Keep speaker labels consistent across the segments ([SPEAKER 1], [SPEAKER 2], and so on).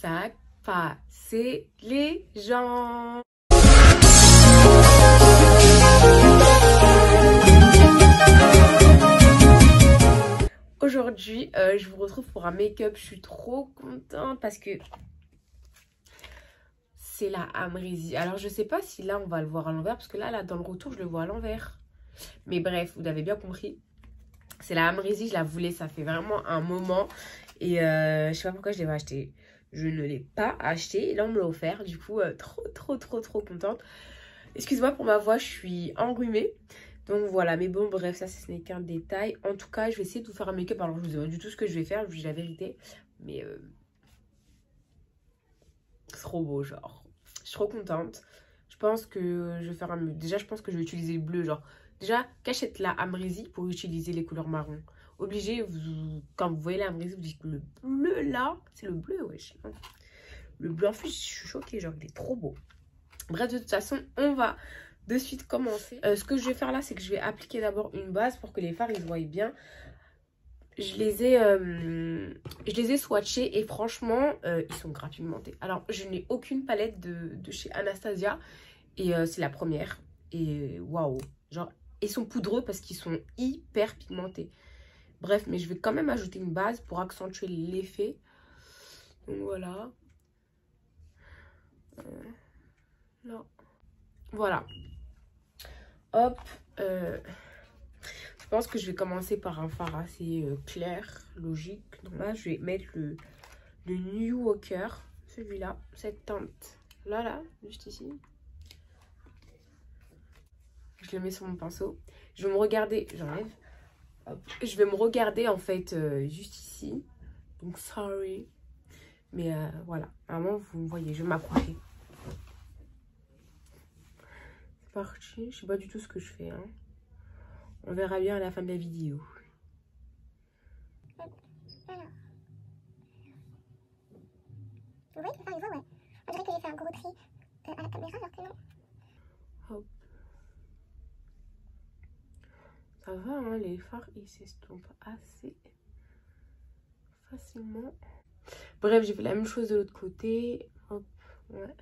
[SPEAKER 1] ça passé les gens. Aujourd'hui, je vous retrouve pour un make-up. Je suis trop contente parce que c'est la Amrezy. Alors, je sais pas si là, on va le voir à l'envers parce que là, dans le retour, je le vois à l'envers. Mais bref, vous avez bien compris. C'est la Amrezy, je la voulais, ça fait vraiment un moment. Et je sais pas pourquoi je l'ai pas acheté. Je ne l'ai pas acheté. Et là, on me l'a offert. Du coup, trop contente. Excuse-moi pour ma voix, je suis enrhumée. Donc voilà, mais bon, bref, ça, ce n'est qu'un détail. En tout cas, je vais essayer de vous faire un make-up. Alors, je vous dis pas du tout ce que je vais faire, je vous dis la vérité. Mais c'est trop beau, genre. Je suis trop contente. Je pense que je vais faire un... Déjà, je pense que je vais utiliser le bleu, genre... Déjà, qu'achète la Amrezy pour utiliser les couleurs marron. Obligé, quand vous voyez la Amrezy, vous dites que le bleu, là, c'est le bleu, wesh. Le bleu, en plus, je suis choquée, genre, il est trop beau. Bref, de toute façon, on va de suite commencer. Ce que je vais faire là, c'est que je vais appliquer d'abord une base pour que les fards, ils se voient bien. Je les ai swatchés et franchement, ils sont grave pigmentés. Alors, je n'ai aucune palette de chez Anastasia et c'est la première. Et waouh, genre, ils sont poudreux parce qu'ils sont hyper pigmentés. Bref, mais je vais quand même ajouter une base pour accentuer l'effet. Donc voilà. Là. Voilà. Hop. Je pense que je vais commencer par un fard assez clair, logique. Donc là, je vais mettre le New Walker, celui-là, cette teinte. Là, juste ici. Je le mets sur mon pinceau. Je vais me regarder, j'enlève. Je vais me regarder en fait juste ici. Donc, sorry. Mais voilà, vraiment, vous me voyez, je vais m'approcher. C'est parti. Je sais pas du tout ce que je fais, hein. On verra bien à la fin de la vidéo.
[SPEAKER 2] Voilà. Vous voyez que le fard, il voit, ouais. On dirait que j'ai fait un gros tri à la caméra, alors que non.
[SPEAKER 1] Hop. Ça va, hein, les fards, ils s'estompent assez facilement. Bref, j'ai fait la même chose de l'autre côté. Hop, ouais.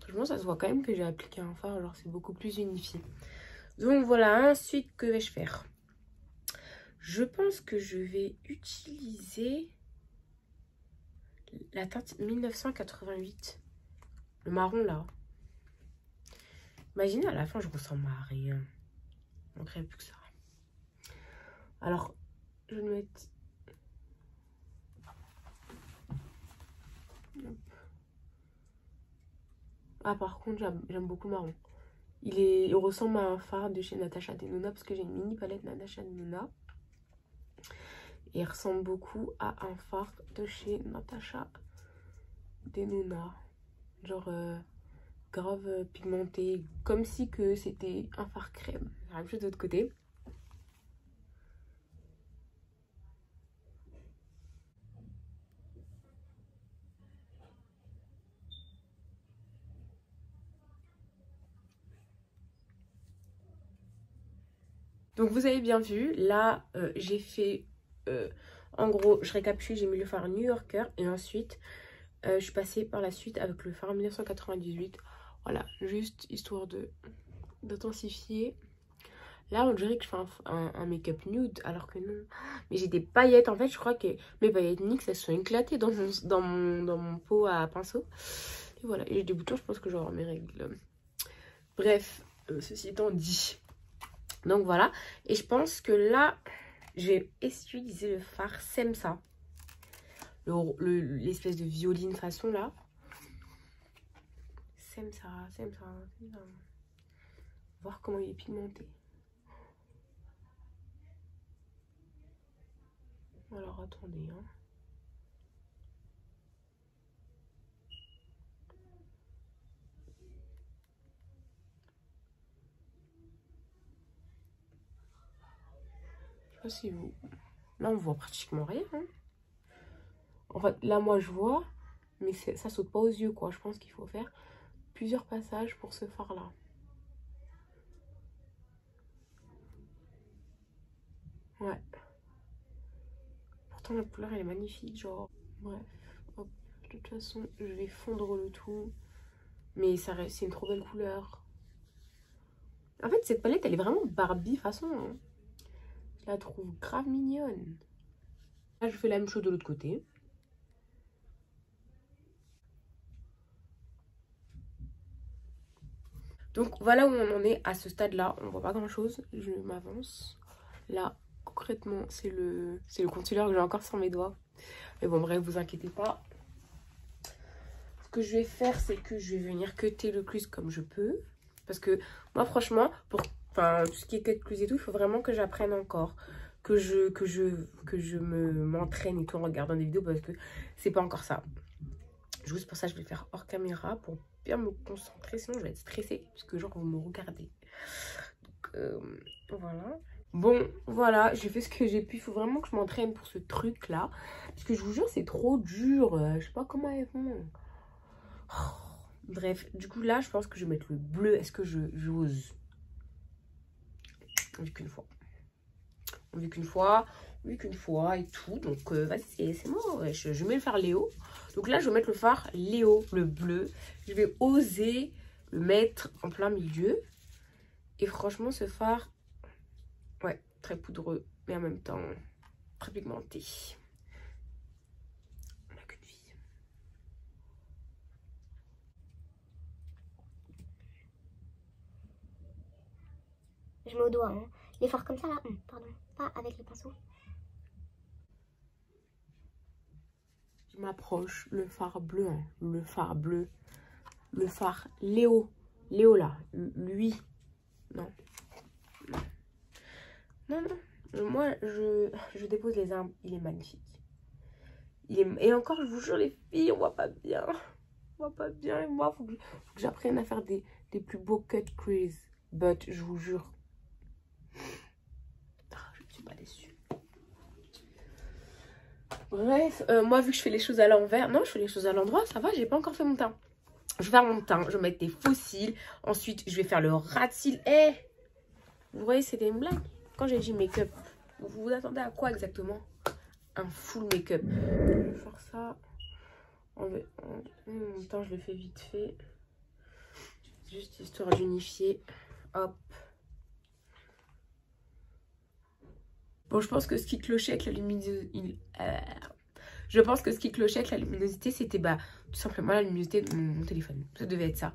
[SPEAKER 1] Franchement, ça se voit quand même que j'ai appliqué un fard, alors c'est beaucoup plus unifié. Donc voilà, ensuite, que vais-je faire? Je pense que je vais utiliser la teinte 1988. Le marron, là. Imaginez, à la fin, je ressemble à rien. Il manquerait plus que ça. Alors, je vais mettre... Ah, par contre, j'aime beaucoup le marron. Il ressemble à un fard de chez Natasha Denona parce que j'ai une mini palette Natasha Denona. Et il ressemble beaucoup à un fard de chez Natasha Denona. Genre grave pigmenté. Comme si que c'était un fard crème. La même chose de l'autre côté. Donc vous avez bien vu, là j'ai fait, en gros, je récapitule, j'ai mis le fard New Yorker et ensuite je suis passée par la suite avec le fard 1998. Voilà, juste histoire d'intensifier. Là on dirait que je fais un make-up nude alors que non. Mais j'ai des paillettes, en fait je crois que mes paillettes NYX elles sont éclatées dans mon pot à pinceau. Et voilà, et j'ai des boutons, je pense que je vais avoir mes règles. Bref, ceci étant dit. Donc voilà, et je pense que là, je vais utiliser le fard Semsa. L'espèce de violine façon là. Semsa. Voir comment il est pigmenté. Alors attendez, hein. Je sais pas si vous... Là on voit pratiquement rien, hein. En fait là moi je vois, mais ça saute pas aux yeux quoi. Je pense qu'il faut faire plusieurs passages pour ce fard là. Ouais. Pourtant la couleur elle est magnifique, genre. Bref, hop, je le façon, je vais fondre le tout. Mais ça reste, c'est une trop belle couleur. En fait, cette palette, elle est vraiment Barbie façon. Hein. Je la trouve grave mignonne. Là, je fais la même chose de l'autre côté. Donc, voilà où on en est à ce stade-là. On voit pas grand-chose. Je m'avance. Là, concrètement, c'est le concealer que j'ai encore sur mes doigts. Mais bon, bref, vous inquiétez pas. Ce que je vais faire, c'est que je vais venir cutter le crease comme je peux. Parce que moi, franchement, pour tout ce qui est cut crease et tout, il faut vraiment que j'apprenne encore. Que je m'entraîne et tout en regardant des vidéos parce que c'est pas encore ça. Juste pour ça, je vais le faire hors caméra pour bien me concentrer. Sinon, je vais être stressée parce que genre, vous me regardez. Donc, voilà. Bon, voilà, j'ai fait ce que j'ai pu. Il faut vraiment que je m'entraîne pour ce truc-là. Parce que je vous jure, c'est trop dur. Je sais pas comment elles font. Bref, du coup, là, je pense que je vais mettre le bleu. Est-ce que j'ose? Vu qu'une fois. Vu qu'une fois et tout. Donc, vas-y, c'est moi. Ouais. Je mets le fard Léo. Donc là, je vais mettre le fard Léo, le bleu. Je vais oser le mettre en plein milieu. Et franchement, ce fard, ouais, très poudreux, mais en même temps, très pigmenté. On n'a qu'une vie.
[SPEAKER 2] Je mets au doigt, hein. Les fards comme ça là, pardon, pas avec le pinceau.
[SPEAKER 1] Je m'approche, le fard bleu, hein, le fard bleu, le fard Léo, Léo là, lui, non, non, moi je dépose les arbres, il est magnifique. Et encore, je vous jure les filles, on voit pas bien, et moi, faut que j'apprenne à faire des plus beaux cut crease, but je vous jure, je ne suis pas déçue. Bref, moi vu que je fais les choses à l'envers, non je fais les choses à l'endroit, ça va, j'ai pas encore fait mon teint. Je vais faire mon teint, je vais mettre des faux cils, ensuite je vais faire le ras de cils. Vous voyez, c'était une blague. Quand j'ai dit make-up, vous vous attendez à quoi exactement? Un full make-up. Je vais faire ça. En même temps, je le fais vite fait. Juste histoire d'unifier. Hop. Bon, je pense que ce qui clochait avec la luminosité, c'était tout simplement la luminosité de mon téléphone. Ça devait être ça.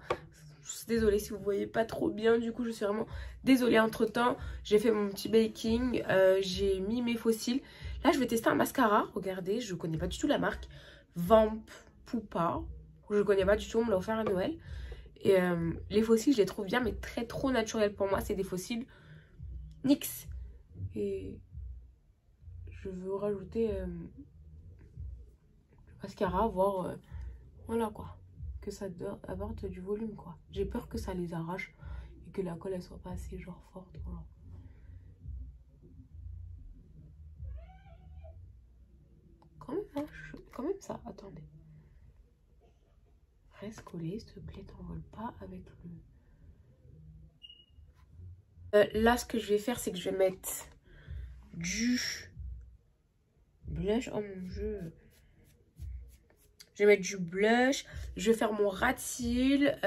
[SPEAKER 1] Je suis désolée si vous voyez pas trop bien. Du coup, je suis vraiment désolée. Entre temps, j'ai fait mon petit baking. J'ai mis mes faux cils. Là, je vais tester un mascara. Regardez, je connais pas du tout la marque. Vamp Poupa. Je connais pas du tout. On me l'a offert à Noël. Et les faux cils, je les trouve bien, mais trop naturels pour moi. C'est des faux cils NYX. Et je veux rajouter le mascara, voir voilà quoi, que ça apporte du volume quoi. J'ai peur que ça les arrache et que la colle elle soit pas assez genre forte. Voilà. Quand même ça, attendez. Reste collé, s'il te plaît, t'envole pas avec le... là, ce que je vais faire, c'est que je vais mettre du blush. Oh mon dieu. Je vais mettre du blush. Je vais faire mon ras de cils.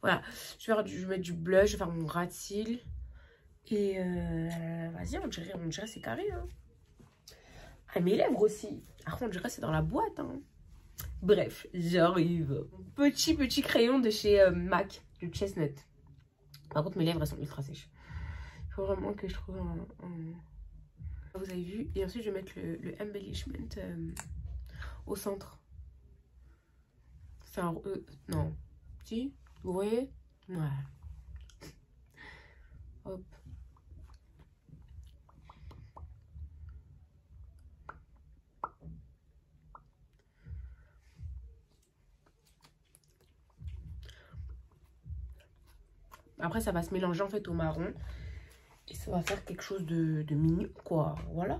[SPEAKER 1] Voilà. Je vais mettre du blush. Je vais faire mon ras de cils. Et vas-y, on dirait c'est carré. Hein. Ah, mes lèvres aussi. Par contre, on dirait c'est dans la boîte. Hein. Bref, j'arrive. Petit crayon de chez MAC. Du Chestnut. Par contre, mes lèvres, elles sont ultra sèches. Il faut vraiment que je trouve un... Vous avez vu. Et ensuite, je vais mettre le embellishment au centre. C'est un... non. Si, vous voyez? Ouais. Hop. Après, ça va se mélanger en fait au marron. Et ça va faire quelque chose de mignon, quoi. Voilà.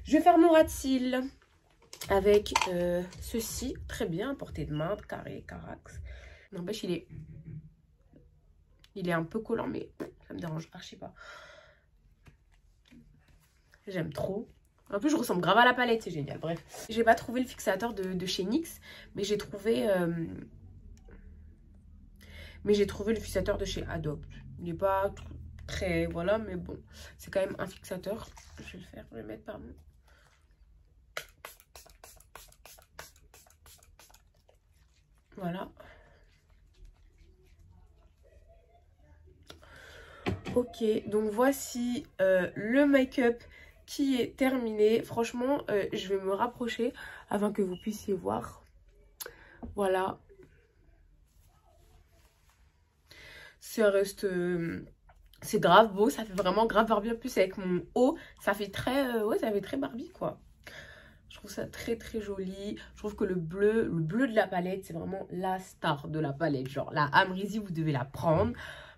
[SPEAKER 1] Je vais faire mon ras de cils avec ceci. Très bien, à portée de main, carré, carax. N'empêche, il est un peu collant, mais ça me dérange archi pas. J'aime trop. En plus, je ressemble grave à la palette, c'est génial. Bref, j'ai pas trouvé le fixateur de chez NYX, mais j'ai trouvé le fixateur de chez Adobe. Il n'est pas très, voilà, mais bon, c'est quand même un fixateur. Je vais le faire, je vais le mettre, pardon. Voilà. Ok, donc voici le make-up qui est terminé. Franchement, je vais me rapprocher afin que vous puissiez voir. Voilà. Ça reste... c'est grave beau, ça fait vraiment grave Barbie. En plus, avec mon haut, ça fait très... ouais, ça fait très Barbie, quoi. Je trouve ça très très joli. Je trouve que le bleu de la palette, c'est vraiment la star de la palette. Genre, la Amrezy, vous devez la prendre.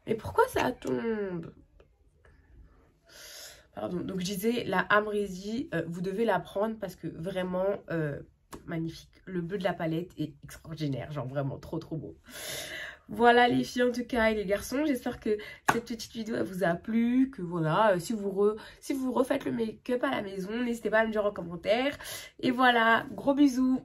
[SPEAKER 1] Mais pourquoi ça tombe? Pardon. Donc, je disais, la Amrezy, vous devez la prendre parce que vraiment, magnifique. Le bleu de la palette est extraordinaire. Genre, vraiment trop trop beau. Voilà les filles en tout cas et les garçons, j'espère que cette petite vidéo elle vous a plu, que voilà, si vous refaites le make-up à la maison, n'hésitez pas à me dire en commentaire. Et voilà, gros bisous.